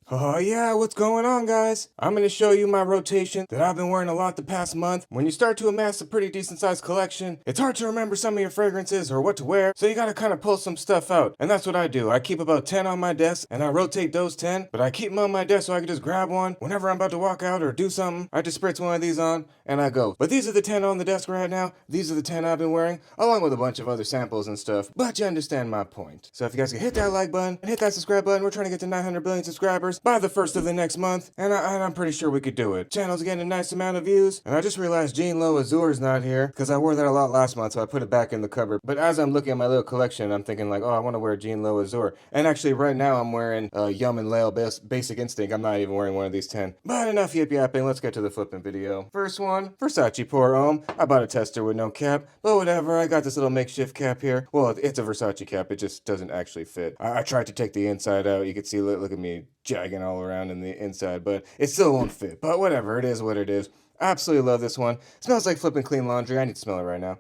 Oh yeah, what's going on, guys? I'm going to show you my rotation that I've been wearing a lot the past month. When you start to amass a pretty decent sized collection, it's hard to remember some of your fragrances or what to wear, so you gotta kind of pull some stuff out. And that's what I do. I keep about 10 on my desk, and I rotate those 10, but I keep them on my desk so I can just grab one. Whenever I'm about to walk out or do something, I just spritz one of these on, and I go. But these are the 10 on the desk right now. These are the 10 I've been wearing, along with a bunch of other samples and stuff. But you understand my point. So if you guys can hit that like button and hit that subscribe button, we're trying to get to 900 billion subscribers by the first of the next month, and I'm pretty sure we could do it. Channel's getting a nice amount of views, and I just realized Jean Lo Azure's not here, because I wore that a lot last month, so I put it back in the cupboard. But as I'm looking at my little collection, I'm thinking like, oh, I want to wear Jean Lo Azure. And actually right now I'm wearing Yum and Lale Basic Instinct. I'm not even wearing one of these 10. But enough yip yapping, let's get to the flipping video. First one, Versace Pour Homme. I bought a tester with no cap, but whatever, I got this little makeshift cap here. Well, it's a Versace cap, it just doesn't actually fit. I tried to take the inside out, you can see, look at me jagging all around in the inside, but it still won't fit. But whatever, it is what it is. I absolutely love this one. Smells like flipping clean laundry. I need to smell it right now.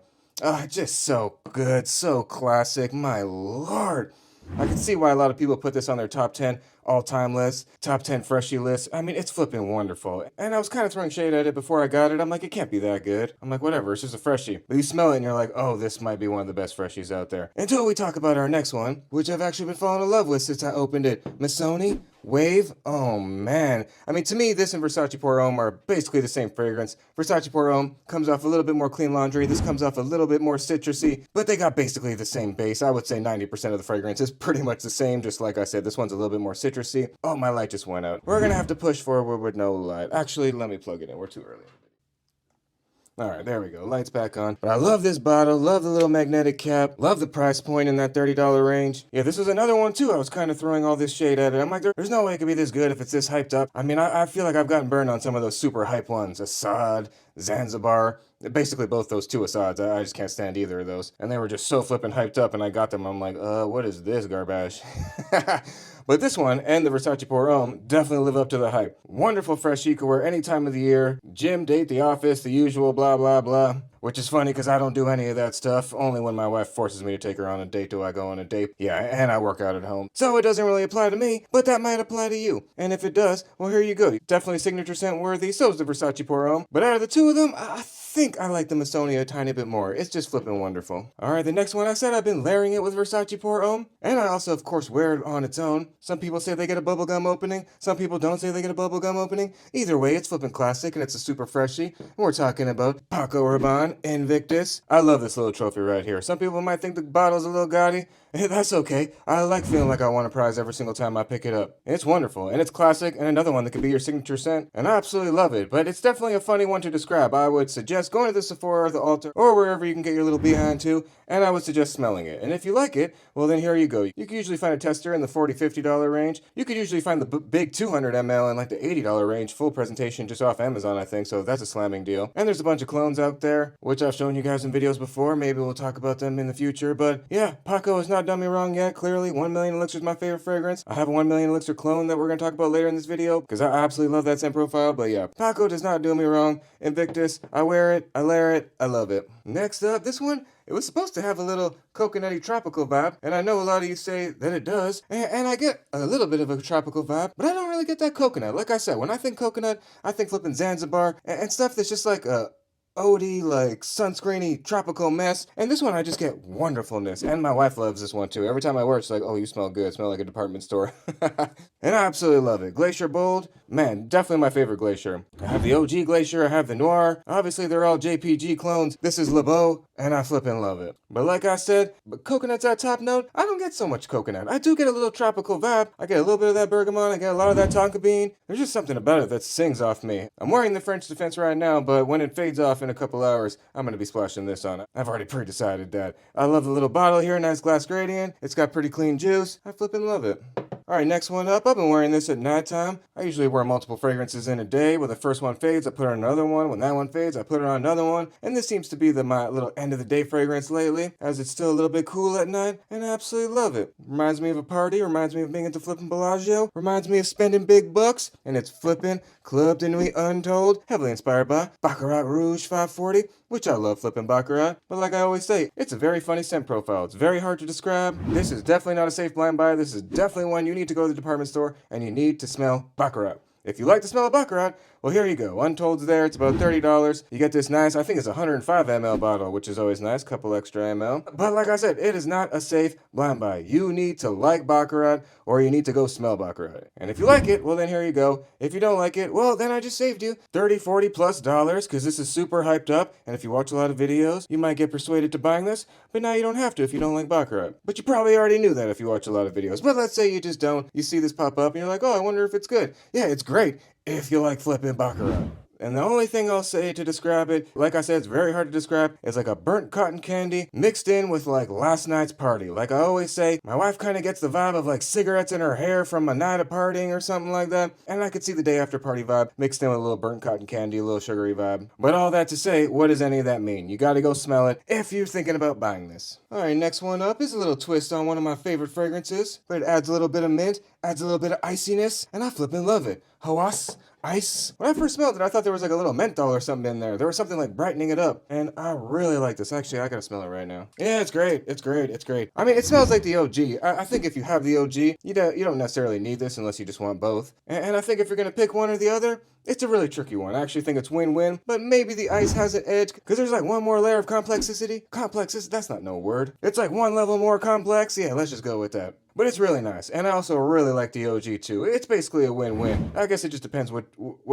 Just so good, so classic, my lord. I can see why a lot of people put this on their top 10 all-time list, top 10 freshie list. I mean, it's flipping wonderful. And I was kind of throwing shade at it before I got it. I'm like, it can't be that good. I'm like, whatever, it's just a freshie. But you smell it and you're like, oh, this might be one of the best freshies out there. Until we talk about our next one, which I've actually been falling in love with since I opened it. Missoni Wave. Oh man. I mean, to me, this and Versace Pour Homme are basically the same fragrance. Versace Pour Homme comes off a little bit more clean laundry. This comes off a little bit more citrusy, but they got basically the same base. I would say 90% of the fragrance is pretty much the same. Just like I said, this one's a little bit more citrusy. Oh, my light just went out. We're gonna have to push forward with no light. Actually, let me plug it in. We're too early. Alright, there we go. Lights back on. But I love this bottle. Love the little magnetic cap. Love the price point in that $30 range. Yeah, this was another one too. I was kind of throwing all this shade at it. I'm like, there's no way it could be this good if it's this hyped up. I mean, I feel like I've gotten burned on some of those super hype ones. Assad, Zanzibar. Basically both those two Assads. I just can't stand either of those. And they were just so flippin' hyped up, and I got them. I'm like, what is this garbage? But this one and the Versace Pour Homme definitely live up to the hype. Wonderful freshie, you can wear any time of the year. Gym, date, the office, the usual, blah, blah, blah. Which is funny because I don't do any of that stuff. Only when my wife forces me to take her on a date do I go on a date. Yeah, and I work out at home. So it doesn't really apply to me, but that might apply to you. And if it does, well, here you go. Definitely signature scent worthy. So is the Versace Pour Homme. But out of the two of them, I think I like the Missoni a tiny bit more. It's just flipping wonderful. Alright, the next one I said I've been layering it with Versace Pour Homme. And I also, of course, wear it on its own. Some people say they get a bubblegum opening. Some people don't say they get a bubblegum opening. Either way, it's flipping classic and it's a super freshie. And we're talking about Paco Rabanne Invictus. I love this little trophy right here. Some people might think the bottle's a little gaudy. That's okay. I like feeling like I won a prize every single time I pick it up. It's wonderful, and it's classic, and another one that could be your signature scent, and I absolutely love it, but it's definitely a funny one to describe. I would suggest going to the Sephora or the Ulta, or wherever you can get your little behind to, and I would suggest smelling it. And if you like it, well then here you go. You can usually find a tester in the $40, $50 range. You could usually find the big 200 ml in like the $80 range, full presentation just off Amazon, I think, so that's a slamming deal. And there's a bunch of clones out there, which I've shown you guys in videos before. Maybe we'll talk about them in the future, but yeah, Paco has not done me wrong yet. Clearly, 1 Million Elixir is my favorite fragrance. I have a 1 Million Elixir clone that we're going to talk about later in this video, because I absolutely love that scent profile, but yeah, Paco does not do me wrong. Invictus, I wear it, I layer it, I love it. Next up, this one, it was supposed to have a little coconutty tropical vibe, and I know a lot of you say that it does, and I get a little bit of a tropical vibe, but I don't really get that coconut. Like I said, when I think coconut, I think flipping Zanzibar, and stuff that's just like a Odie, like sunscreeny tropical mess. And this one I just get wonderfulness. And my wife loves this one too. Every time I wear it, she's like, oh, you smell good. Smell like a department store. And I absolutely love it. Glacier Bold, man, definitely my favorite Glacier. I have the OG Glacier, I have the Noir. Obviously they're all JPG clones. This is Le Beau, and I flippin' love it. But like I said, but coconut's at top note. I don't get so much coconut. I do get a little tropical vibe. I get a little bit of that bergamot. I get a lot of that tonka bean. There's just something about it that sings off me. I'm wearing the French Defense right now, but when it fades off in a couple hours, I'm gonna be splashing this on it. I've already pre-decided that. I love the little bottle here, nice glass gradient. It's got pretty clean juice. I flippin' love it. Alright, next one up. I've been wearing this at nighttime. I usually wear multiple fragrances in a day. When the first one fades, I put on another one. When that one fades, I put it on another one. And this seems to be my little end of the day fragrance lately, as it's still a little bit cool at night, and I absolutely love it. Reminds me of a party, reminds me of being into flipping Bellagio, reminds me of spending big bucks, and it's flipping Club de Nuit Untold, heavily inspired by Baccarat Rouge 540. which I love flipping Baccarat, but like I always say, it's a very funny scent profile. It's very hard to describe. This is definitely not a safe blind buy. This is definitely one you need to go to the department store and you need to smell Baccarat. If you like the smell of Baccarat, well, here you go. Untold's there. It's about $30. You get this nice, I think it's a 105 ml bottle, which is always nice. Couple extra ml. But like I said, it is not a safe blind buy. You need to like Baccarat or you need to go smell Baccarat. And if you like it, well, then here you go. If you don't like it, well, then I just saved you $30, $40 plus because this is super hyped up. And if you watch a lot of videos, you might get persuaded to buying this. But now you don't have to if you don't like Baccarat. But you probably already knew that if you watch a lot of videos. But let's say you just don't. You see this pop up and you're like, oh, I wonder if it's good. Yeah, it's great if you like flipping Baccarat. And the only thing I'll say to describe it, like I said, it's very hard to describe. It's like a burnt cotton candy mixed in with like last night's party. Like I always say, my wife kind of gets the vibe of like cigarettes in her hair from a night of partying or something like that. And I could see the day after party vibe mixed in with a little burnt cotton candy, a little sugary vibe. But all that to say, what does any of that mean? You gotta go smell it if you're thinking about buying this. Alright, next one up is a little twist on one of my favorite fragrances. But it adds a little bit of mint, adds a little bit of iciness, and I flippin' love it. SOS Ice. When I first smelled it, I thought there was like a little menthol or something in there. There was something like brightening it up. And I really like this. Actually, I gotta smell it right now. Yeah, it's great. It's great. It's great. I mean, it smells like the OG. I think if you have the OG, you don't necessarily need this unless you just want both. And I think if you're gonna pick one or the other, it's a really tricky one. I actually think it's win-win, but maybe the ice has an edge because there's like one more layer of complexity. That's not no word. It's like one level more complex. Yeah, let's just go with that. But it's really nice, and I also really like the OG too. It's basically a win-win. I guess it just depends what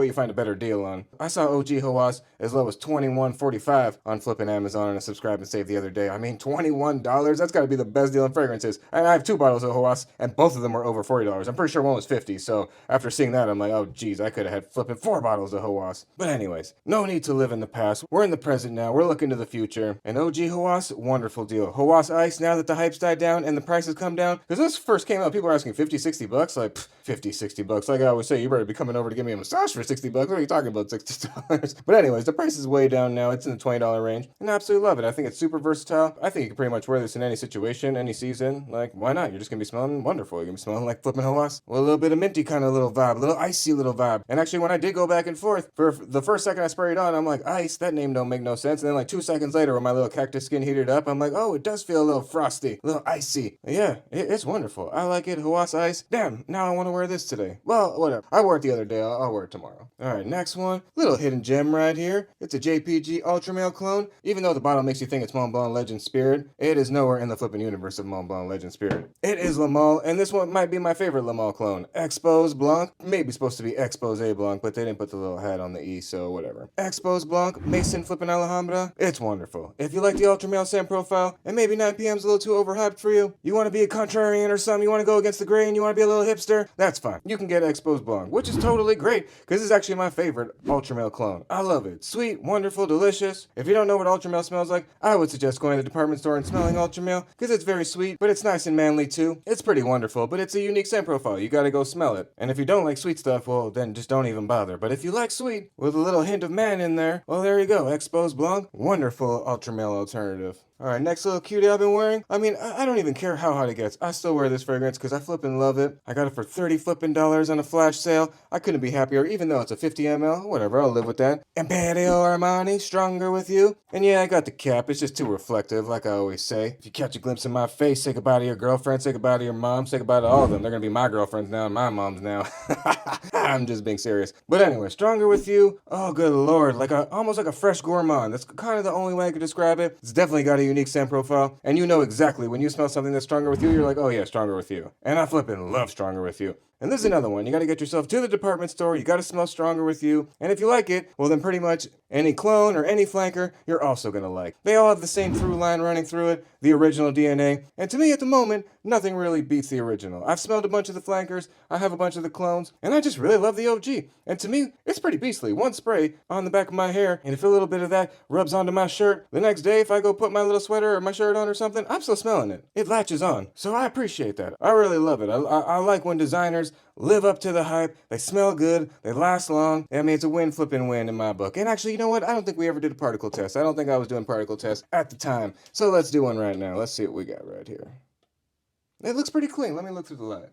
you find a better deal on. I saw OG SOS as low as $21.45 on flipping Amazon and a subscribe and save the other day. I mean, $21? That's got to be the best deal in fragrances. And I have 2 bottles of SOS, and both of them were over $40. I'm pretty sure one was $50. So after seeing that, I'm like, oh geez, I could have had flipping 4 bottles of SOS. But anyways, no need to live in the past. We're in the present now. We're looking to the future. And OG SOS, wonderful deal. SOS Ice, now that the hype's died down and the prices come down, because this first came out, people were asking $50-$60, like $50-$60. Like I always say, you better be coming over to give me a massage for $60. What are you talking about, $60? But anyways, the price is way down now. It's in the $20 range, and I absolutely love it. I think it's super versatile. I think you can pretty much wear this in any situation, any season. Like, why not? You're just gonna be smelling wonderful. You're gonna be smelling like flipping SOS with a little bit of minty kind of little vibe, a little icy little vibe. And actually, when I did go back and forth, for the first second I sprayed on, I'm like, ice, that name don't make no sense. And then like 2 seconds later, when my little cactus skin heated up, I'm like, oh, it does feel a little frosty, a little icy. Yeah, it's wonderful. I like it. SOS Ice. Damn, now I want to wear this today. Well, whatever. I wore it the other day. I'll wear it tomorrow. Alright, next one. Little hidden gem right here. It's a JPG Ultra Male clone. Even though the bottle makes you think it's Mont Blanc Legend Spirit, it is nowhere in the flipping universe of Mont Blanc Legend Spirit. It is Le Male, and this one might be my favorite Le Male clone. Expose Blanc. Maybe supposed to be Expose Blanc, but they didn't put the little hat on the E, so whatever. Expose Blanc, Mason flipping Alhambra. It's wonderful. If you like the Ultra Male scent profile, and maybe 9 p.m.'s a little too overhyped for you, you want to be a contrarian or something, you want to go against the grain, you want to be a little hipster, that's fine. You can get Expose Blanc, which is totally great, because this is actually my favorite Ultra Male clone. I love it. Sweet, wonderful, delicious. If you don't know what Ultra Male smells like, I would suggest going to the department store and smelling Ultra Male, because it's very sweet, but it's nice and manly too. It's pretty wonderful, but it's a unique scent profile. You gotta go smell it. And if you don't like sweet stuff, well, then just don't even bother. But if you like sweet, with a little hint of man in there, well, there you go. Expose Blanc, wonderful Ultra Male alternative. Alright, next little cutie I've been wearing. I mean, I don't even care how hot it gets. I still wear this fragrance because I flippin' love it. I got it for $30 flippin' on a flash sale. I couldn't be happier, even though it's a 50 ml. Whatever, I'll live with that. Imperio Armani, stronger with you. And yeah, I got the cap. It's just too reflective, like I always say. If you catch a glimpse of my face, say goodbye to your girlfriend, say goodbye to your mom, say goodbye to all of them. They're gonna be my girlfriends now and my moms now. I'm just being serious. But anyway, stronger with you. Oh, good lord, almost like a fresh gourmand. That's kind of the only way I could describe it. It's definitely got a unique scent profile. And you know exactly when you smell something that's stronger with you, you're like, oh yeah, stronger with you. And I flippin' love stronger with you. And this is another one. You got to get yourself to the department store. You got to smell stronger with you. And if you like it, well then pretty much any clone or any flanker, you're also going to like. They all have the same through line running through it, the original DNA. And to me at the moment, nothing really beats the original. I've smelled a bunch of the flankers. I have a bunch of the clones. And I just really love the OG. And to me, it's pretty beastly. One spray on the back of my hair, and if a little bit of that rubs onto my shirt, the next day if I go put my little sweater or my shirt on or something, I'm still smelling it. It latches on. So I appreciate that. I really love it. I like when designers live up to the hype. They smell good. They last long. I mean, it's a win flipping win in my book. And actually, you know what? I don't think we ever did a particle test. I don't think I was doing particle tests at the time. So let's do one right now. Let's see what we got right here. It looks pretty clean. Let me look through the light.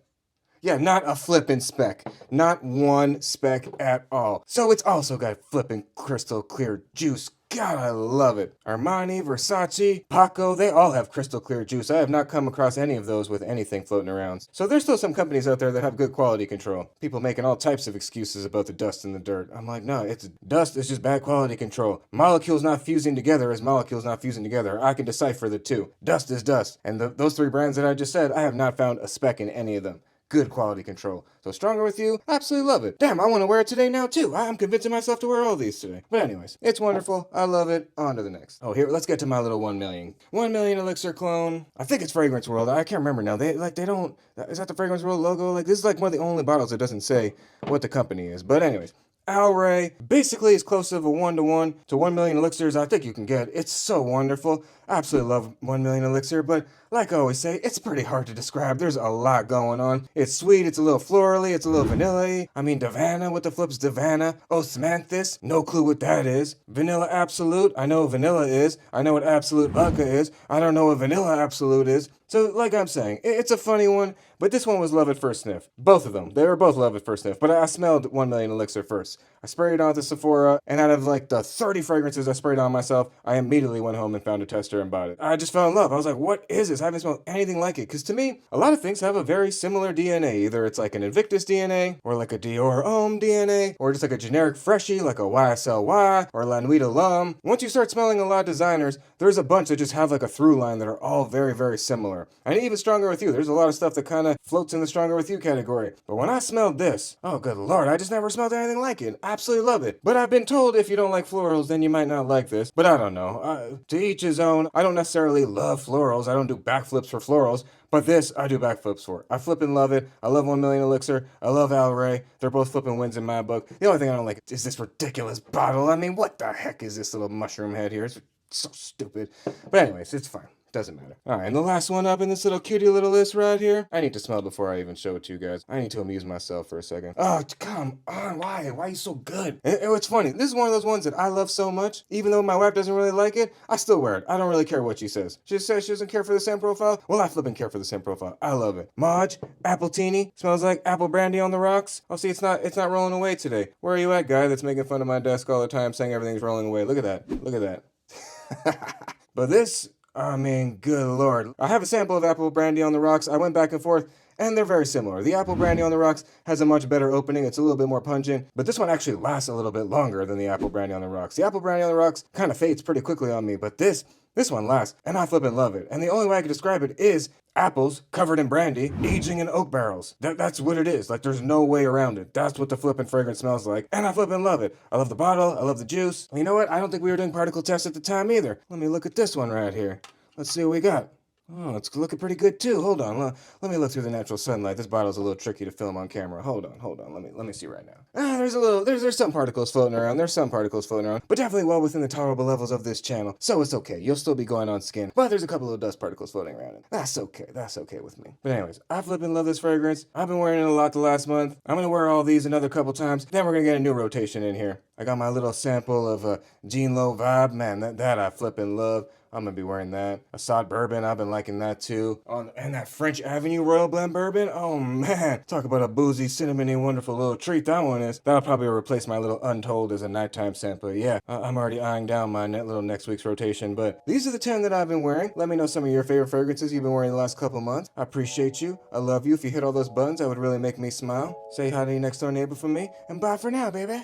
Yeah, not a flippin' speck. Not one speck at all. So it's also got flippin' crystal clear juice God, I love it. Armani, Versace, Paco, they all have crystal clear juice. I have not come across any of those with anything floating around. So there's still some companies out there that have good quality control. People making all types of excuses about the dust in the dirt. I'm like, no, it's dust is just bad quality control. Molecules not fusing together as molecules not fusing together. I can decipher the two. Dust is dust. And those three brands that I just said, I have not found a speck in any of them. Good quality control. So Stronger With You, absolutely love it. Damn, I want to wear it today now too. I'm convincing myself to wear all these today. But anyways, it's wonderful. I love it. On to the next. Oh, here, let's get to my little 1 million. 1 million elixir clone. I think it's Fragrance World. I can't remember now. They don't, is that the Fragrance World logo? Like, this is like one of the only bottles that doesn't say what the company is. But anyways, Alray, basically as close of a 1-to-1 to 1 million elixirs I think you can get. It's so wonderful. I absolutely love 1 million elixir, but like I always say, it's pretty hard to describe. There's a lot going on. It's sweet, it's a little florally, it's a little vanilla-y. I mean, Davana, what the flip's Davana? Osmanthus, no clue what that is. Vanilla Absolute, I know what vanilla is. I know what Absolute Vodka is. I don't know what Vanilla Absolute is. So, like I'm saying, it's a funny one, but this one was love at first sniff. Both of them. They were both love at first sniff, but I smelled 1 million elixir first. I sprayed it on to Sephora, and out of like the 30 fragrances I sprayed on myself, I immediately went home and found a tester and bought it. I just fell in love. I was like, what is this? I haven't smelled anything like it. Because to me, a lot of things have a very similar DNA. Either it's like an Invictus DNA, or like a Dior Homme DNA, or just like a generic freshie, like a YSLY, or La Nuit de L'Homme. Once you start smelling a lot of designers, there's a bunch that just have like a through line that are all very, very similar. And even Stronger With You, there's a lot of stuff that kind of floats in the Stronger With You category. But when I smelled this, oh good lord, I just never smelled anything like it. Absolutely love it. But I've been told if you don't like florals, then you might not like this. But I don't know. To each his own. I don't necessarily love florals. I don't do backflips for florals. But this, I do backflips for. I flip and love it. I love 1 million elixir. I love Alray. They're both flipping wins in my book. The only thing I don't like is this ridiculous bottle. I mean, what the heck is this little mushroom head here? It's so stupid. But anyways, it's fine. Doesn't matter. Alright, and the last one up in this little cutie little list right here. I need to smell before I even show it to you guys. I need to amuse myself for a second. Oh, come on. Why? Why are you so good? And it's funny. This is one of those ones that I love so much. Even though my wife doesn't really like it, I still wear it. I don't really care what she says. She says she doesn't care for the scent profile. Well, I flipping care for the scent profile. I love it. Maj, Appletini. Smells like apple brandy on the rocks. Oh, see, it's not rolling away today. Where are you at, guy that's making fun of my desk all the time saying everything's rolling away? Look at that. Look at that. But this... I mean, good lord. I have a sample of apple brandy on the rocks. I went back and forth, and they're very similar. The apple brandy on the rocks has a much better opening. It's a little bit more pungent, but this one actually lasts a little bit longer than the apple brandy on the rocks. The apple brandy on the rocks kind of fades pretty quickly on me, but this one lasts, and I flippin' love it. And the only way I can describe it is apples covered in brandy, aging in oak barrels. That's what it is. Like, there's no way around it. That's what the flippin' fragrance smells like. And I flippin' love it. I love the bottle. I love the juice. And you know what? I don't think we were doing particle tests at the time either. Let me look at this one right here. Let's see what we got. Oh, it's looking pretty good too. Hold on. Let me look through the natural sunlight. This bottle's a little tricky to film on camera. Hold on. Let me see right now. There's some particles floating around. But definitely well within the tolerable levels of this channel. So it's okay. You'll still be going on skin. But there's a couple of dust particles floating around. That's okay. That's okay with me. But anyways, I flippin' love this fragrance. I've been wearing it a lot the last month. I'm gonna wear all these another couple times. Then we're gonna get a new rotation in here. I got my little sample of Jean Low Vibe. Man, that I flippin' love. I'm gonna be wearing that. Assad Bourbon, I've been liking that too. And that French Avenue Royal Blend Bourbon, oh man. Talk about a boozy, cinnamony, wonderful little treat that one is. That'll probably replace my little Untold as a nighttime scent, but yeah, I'm already eyeing down my little next week's rotation. But these are the 10 that I've been wearing. Let me know some of your favorite fragrances you've been wearing the last couple months. I appreciate you. I love you. If you hit all those buttons, that would really make me smile. Say hi to your next door neighbor for me, and bye for now, baby.